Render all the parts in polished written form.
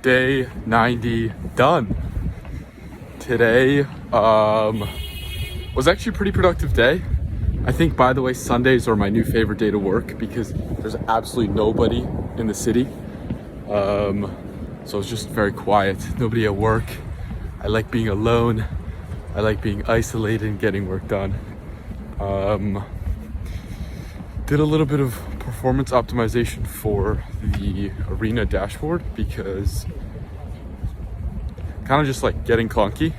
Day 90 done. Today was actually a pretty productive day. I think, by the way, Sundays are my new favorite day to work because there's absolutely nobody in the city. So it's just very quiet, nobody at work. I like being alone. I like being isolated and getting work done. Did a little bit of performance optimization for the Arena dashboard because kind of just like getting clunky.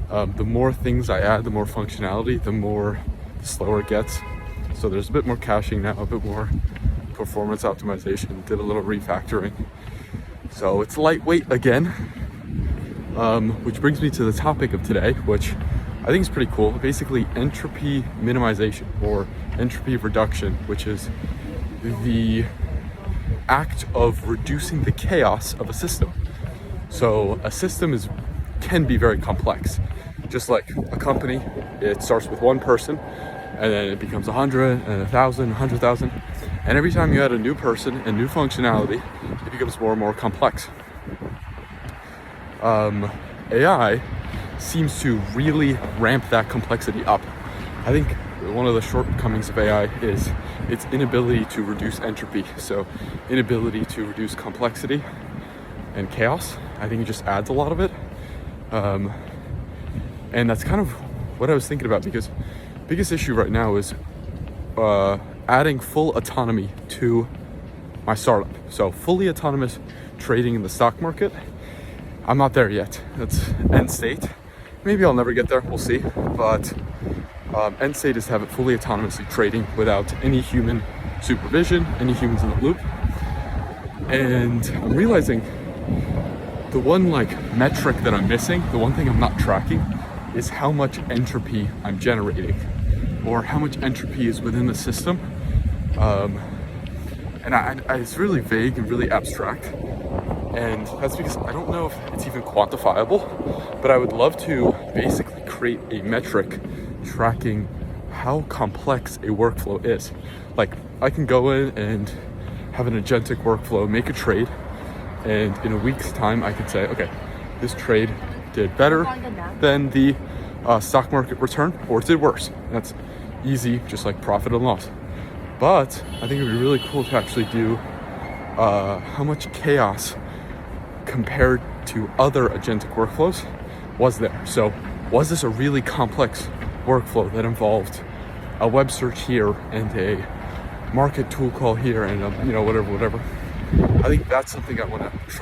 The more things I add, the more functionality, the more slower it gets. So there's a bit more caching now, a bit more performance optimization, did a little refactoring. So it's lightweight again, which brings me to the topic of today, which I think is pretty cool. Basically entropy minimization or entropy reduction, which is the act of reducing the chaos of a system. So a system can be very complex. Just like a company, it starts with one person and then it becomes 100 and 1,000, 100,000. And every time you add a new person and new functionality, it becomes more and more complex. AI seems to really ramp that complexity up. I think one of the shortcomings of AI is its inability to reduce entropy. So inability to reduce complexity and chaos. I think it just adds a lot of it. And that's kind of what I was thinking about, because biggest issue right now is adding full autonomy to my startup. So fully autonomous trading in the stock market, I'm not there yet. That's end state. Maybe I'll never get there, we'll see. But end state is to have it fully autonomously trading without any human supervision, any humans in the loop. And I'm realizing the one metric that I'm missing, the one thing I'm not tracking, is how much entropy I'm generating, or how much entropy is within the system. And it's really vague and really abstract. And that's because I don't know if it's even quantifiable, but I would love to basically create a metric tracking how complex a workflow is. Like, I can go in and have an agentic workflow, make a trade, and in a week's time I could say, okay, this trade did better than the stock market return, or it did worse. And that's easy, just like profit and loss. But I think it would be really cool to actually do how much chaos compared to other agentic workflows was there. So was this a really complex workflow that involved a web search here and a market tool call here and whatever. I think that's something I want to try